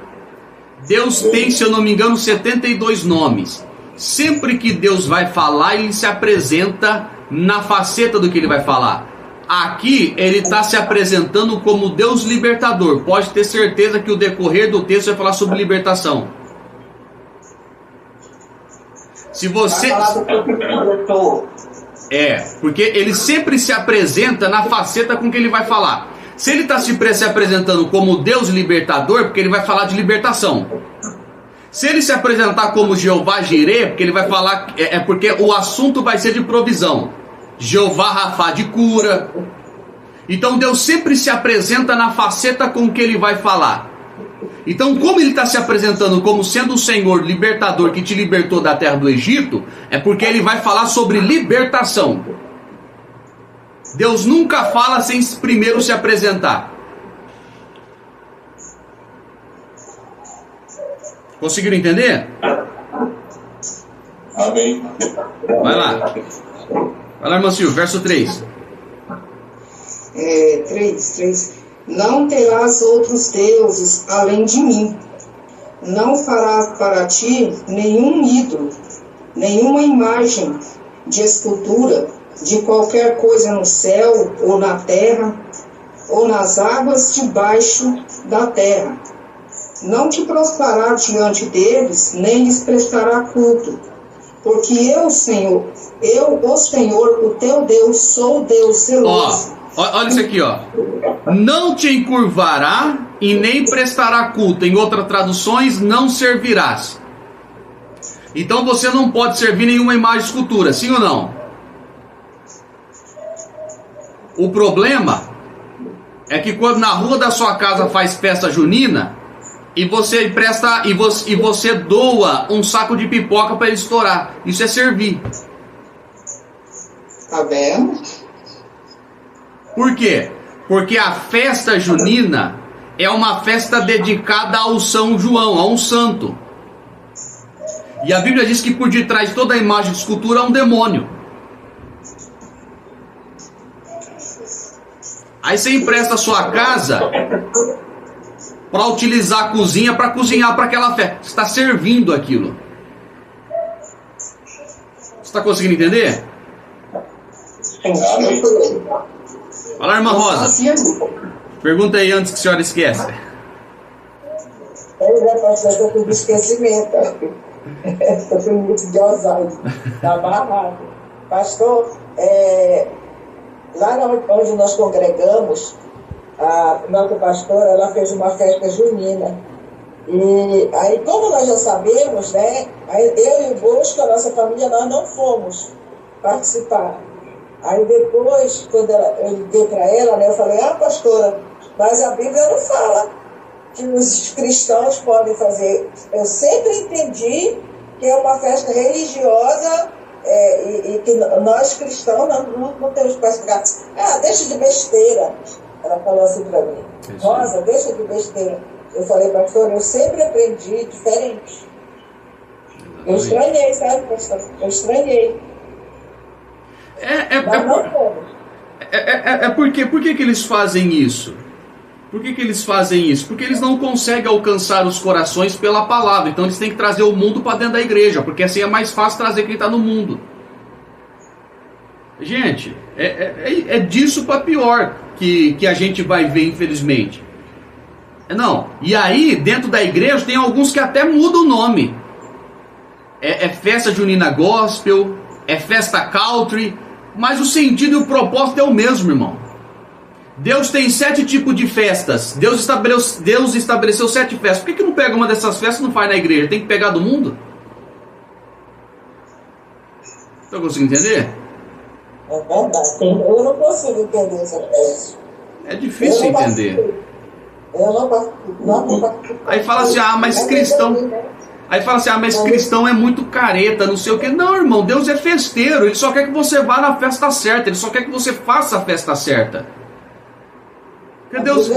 Deus tem, se eu não me engano, 72 nomes. Sempre que Deus vai falar, ele se apresenta na faceta do que ele vai falar. Aqui ele está se apresentando como Deus libertador. Pode ter certeza que o decorrer do texto vai falar sobre libertação. Se você... porque ele sempre se apresenta na faceta com que ele vai falar. Se ele está se apresentando como Deus libertador, porque ele vai falar de libertação. Se ele se apresentar como Jeová Jirê, porque ele vai falar, porque o assunto vai ser de provisão. Jeová Rafá, de cura. Então Deus sempre se apresenta na faceta com que ele vai falar. Então, como ele está se apresentando como sendo o Senhor libertador que te libertou da terra do Egito, é porque ele vai falar sobre libertação. Deus nunca fala sem primeiro se apresentar. Conseguiram entender? Amém. Vai lá. Vai lá, irmão Silvio, verso 3. 3. Não terás outros deuses além de mim. Não farás para ti nenhum ídolo, nenhuma imagem de escultura de qualquer coisa no céu ou na terra ou nas águas debaixo da terra. Não te prostrará diante deles, nem lhes prestará culto. Porque eu, o Senhor, o teu Deus, sou Deus zeloso. Olha isso aqui, ó. Não te encurvará e nem prestará culto. Em outras traduções, não servirás. Então você não pode servir nenhuma imagem de escultura, sim ou não? O problema é que quando na rua da sua casa faz festa junina e você empresta e você doa um saco de pipoca para ele estourar, isso é servir. Tá vendo? Por quê? Porque a festa junina é uma festa dedicada ao São João, a um santo. E a Bíblia diz que por detrás de toda a imagem de escultura há um demônio. Aí você empresta a sua casa para utilizar a cozinha para cozinhar para aquela festa. Você está servindo aquilo. Você está conseguindo entender? Fala, irmã Rosa. Pergunta aí antes que a senhora esquece. Pastor, eu estou com esquecimento. Estou com muito de Alzheimer. Está barrado. Pastor, lá onde nós congregamos, a nossa pastora, ela fez uma festa junina. E aí, como nós já sabemos, né, eu e o Bosco, a nossa família, nós não fomos participar. Aí depois, quando eu liguei para ela, né, eu falei, pastora, mas a Bíblia não fala que os cristãos podem fazer. Eu sempre entendi que é uma festa religiosa e que nós cristãos não temos que ficar, deixa de besteira. Ela falou assim para mim, Rosa, deixa de besteira. Eu falei, pastor, eu sempre aprendi diferente. Eu estranhei, sabe, pastor? Eu estranhei. Por que eles fazem isso? Por que eles fazem isso? Porque eles não conseguem alcançar os corações pela palavra. Então eles têm que trazer o mundo para dentro da igreja, porque assim é mais fácil trazer quem está no mundo. Gente, é disso para pior que a gente vai ver, infelizmente. Não, e aí dentro da igreja tem alguns que até mudam o nome. É festa junina gospel, é festa country, mas o sentido e o propósito é o mesmo, irmão. Deus tem 7 tipos de festas. Deus estabeleceu 7 festas. Por que não pega uma dessas festas e não faz na igreja? Tem que pegar do mundo? Estão conseguindo entender? É verdade. Eu não consigo entender essa coisa. É difícil entender. Eu não consigo. Aí fala assim, mas cristão... Aí fala assim, mas cristão é muito careta, não sei o que. Não, irmão, Deus é festeiro. Ele só quer que você vá na festa certa. Ele só quer que você faça a festa certa. Porque Deus...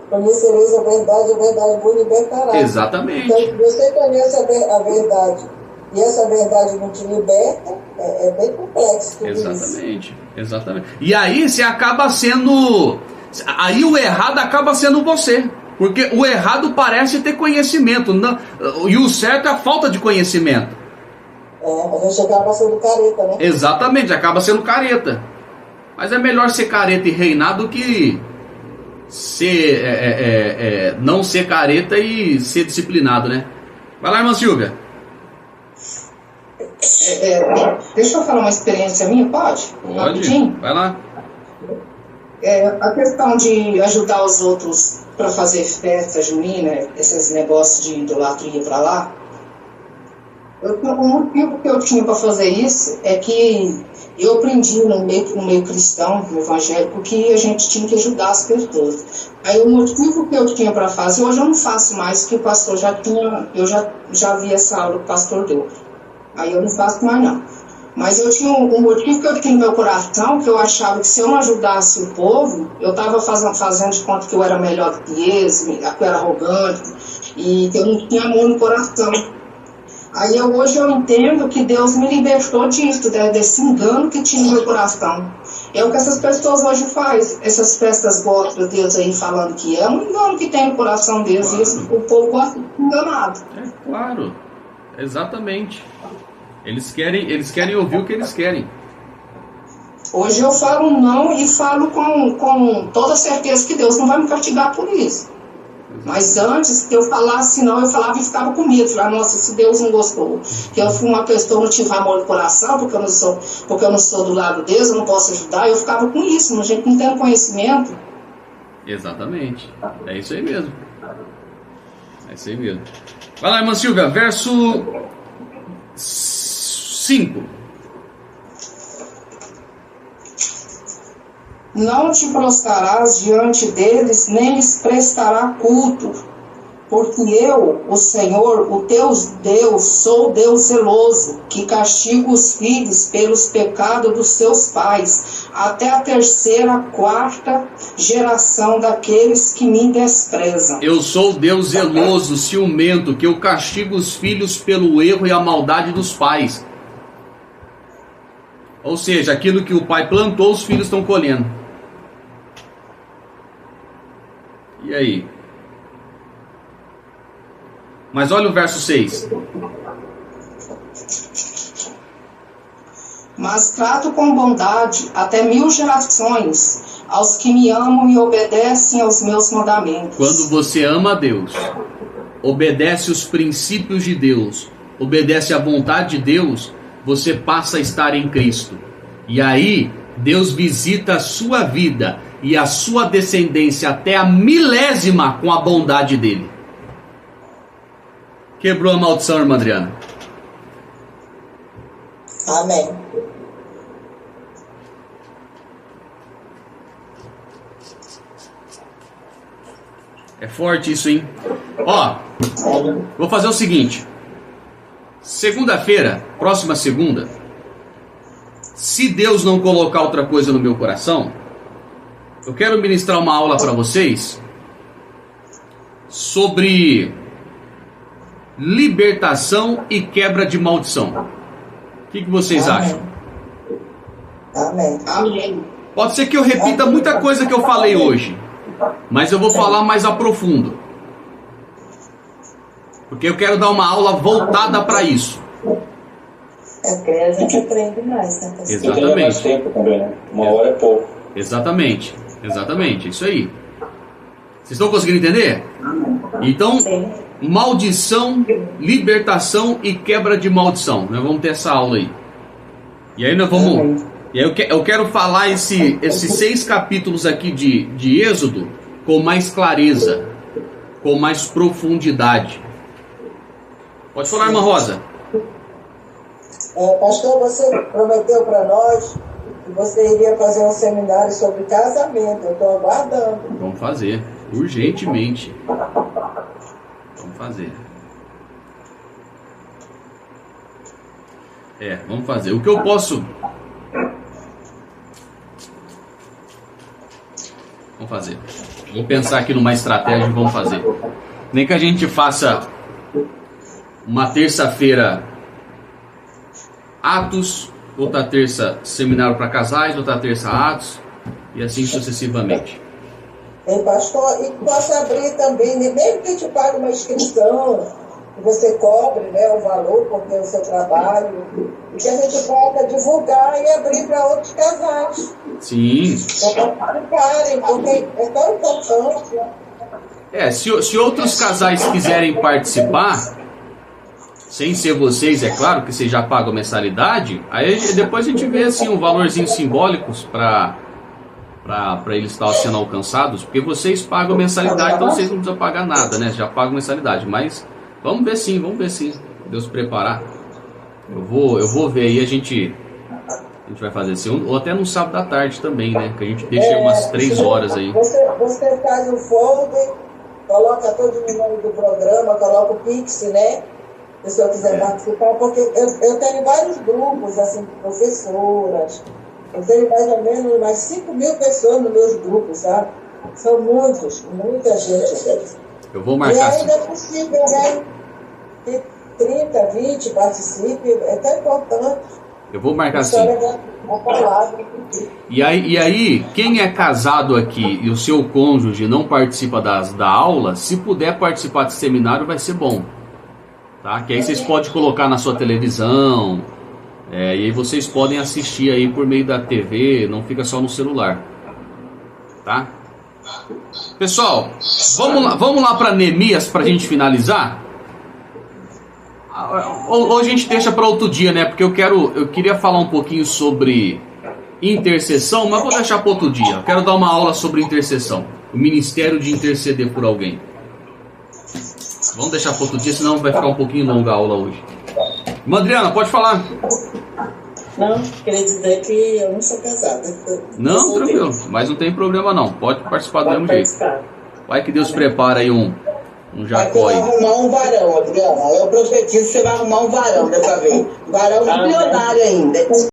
Conhecereis a verdade vos libertará. Exatamente. Então, se você conhece a verdade e essa verdade não te liberta, é bem complexo tudo exatamente, isso. Exatamente. E aí você acaba sendo... Aí o errado acaba sendo você. Porque o errado parece ter conhecimento. Não, e o certo é a falta de conhecimento. A gente acaba sendo careta, né? Exatamente, acaba sendo careta. Mas é melhor ser careta e reinar do que não ser careta e ser disciplinado, né? Vai lá, irmã Silvia. Deixa eu falar uma experiência minha, pode? Pode, rapidinho? Vai lá. A questão de ajudar os outros para fazer festa junina, esses negócios de idolatria para lá, o motivo que eu tinha para fazer isso é que eu aprendi no meio cristão, no evangélico, que a gente tinha que ajudar as pessoas. Aí o motivo que eu tinha para fazer, hoje eu não faço mais, que o pastor eu já vi essa aula que o pastor deu. Aí eu não faço mais não. Mas eu tinha um motivo que eu tinha no meu coração, que eu achava que se eu não ajudasse o povo, eu estava fazendo de conta que eu era melhor do que eles, que eu era arrogante, e que eu não tinha amor no coração. Aí hoje eu entendo que Deus me libertou disso, desse engano que tinha no meu coração. É o que essas pessoas hoje fazem, essas festas gospel deles aí falando que é um engano que tem no coração deles, claro. E isso, o povo gosta de ser enganado. Claro, exatamente. Eles querem ouvir o que eles querem. Hoje eu falo não e falo com toda certeza que Deus não vai me castigar por isso. Mas antes que eu falasse não, eu falava e ficava com medo. Falava, nossa, se Deus não gostou, que eu fui uma pessoa, não tive amor no coração, porque eu não sou do lado de Deus, eu não posso ajudar, eu ficava com isso, mas a gente não tem conhecimento. Exatamente. É isso aí mesmo. É isso aí mesmo. Vai lá, irmã Silvia, verso 5. Não te prostrarás diante deles, nem lhes prestará culto, porque eu, o Senhor, o teu Deus, sou Deus zeloso, que castigo os filhos pelos pecados dos seus pais, até a 3ª, 4ª geração daqueles que me desprezam. Eu sou Deus zeloso, ciumento, que eu castigo os filhos pelo erro e a maldade dos pais. Ou seja, aquilo que o pai plantou, os filhos estão colhendo. E aí? Mas olha o verso 6. Mas trato com bondade até 1000 gerações aos que me amam e obedecem aos meus mandamentos. Quando você ama a Deus, obedece os princípios de Deus, obedece à vontade de Deus, você passa a estar em Cristo. E aí, Deus visita a sua vida e a sua descendência até a 1000ª com a bondade dele. Quebrou a maldição, irmã Adriana. Amém. É forte isso, hein? Ó, vou fazer o seguinte. Segunda-feira, próxima segunda, se Deus não colocar outra coisa no meu coração, eu quero ministrar uma aula para vocês sobre libertação e quebra de maldição. O que vocês acham? Amém. Amém. Pode ser que eu repita muita coisa que eu falei hoje, mas eu vou falar mais a profundo. Porque eu quero dar uma aula voltada para isso. É porque a gente aprende mais, né? Exatamente. Mais tempo também, né? Uma hora é pouco. Exatamente, isso aí. Vocês estão conseguindo entender? Então, maldição, libertação e quebra de maldição. Nós vamos ter essa aula aí. E aí nós vamos... E aí eu quero falar esses 6 capítulos aqui de Êxodo com mais clareza, com mais profundidade. Pode falar, irmã Rosa. Pastor, você prometeu para nós que você iria fazer um seminário sobre casamento. Eu estou aguardando. Vamos fazer, urgentemente. Vamos fazer. Vamos fazer. O que eu posso... Vamos fazer. Vou pensar aqui numa estratégia e vamos fazer. Nem que a gente faça uma terça-feira Atos, outra terça seminário para casais, outra terça Atos, e assim sucessivamente. Pastor, e posso abrir também, mesmo que a gente pague uma inscrição, que você cobre, né, o valor por ter o seu trabalho, e que a gente possa divulgar e abrir para outros casais. Sim. Porque é tão importante. Se outros casais quiserem participar, sem ser vocês, é claro, que vocês já pagam mensalidade, aí depois a gente vê assim um valorzinho simbólicos para eles estarem sendo alcançados, porque vocês pagam mensalidade, então vocês não precisam pagar nada, né? Já pagam mensalidade, mas vamos ver sim, Deus preparar. Eu vou ver aí, a gente vai fazer assim, ou até no sábado à tarde também, né? Que a gente deixa umas 3 horas aí. Você faz um folder, coloca todo o nome do programa, coloca o Pix, né? Se a pessoa quiser participar, porque eu tenho vários grupos, assim, professoras. Eu tenho mais ou menos umas 5.000 pessoas nos meus grupos, sabe? São muita gente. Eu vou marcar. E ainda é possível, né? Que 30, 20 participem, é tão importante. Eu vou marcar assim. E aí, quem é casado aqui e o seu cônjuge não participa da aula, se puder participar desse seminário, vai ser bom. Tá? Que aí vocês podem colocar na sua televisão, e aí vocês podem assistir aí por meio da TV, não fica só no celular. Tá? Pessoal, vamos lá para Neemias para a gente finalizar? Ou a gente deixa para outro dia, né? Porque eu queria falar um pouquinho sobre intercessão, mas vou deixar para outro dia. Eu quero dar uma aula sobre intercessão, o ministério de interceder por alguém. Vamos deixar para outro dia, senão vai ficar um pouquinho longa a aula hoje. Irmã Adriana, pode falar. Não, queria dizer que eu não sou casada. Não, tranquilo, mas não tem problema não. Pode participar do mesmo jeito. Vai que Deus prepara aí um Jacó aí. Vai arrumar um varão, Adriana. Eu profetizo que você vai arrumar um varão dessa vez. Um varão milionário ainda.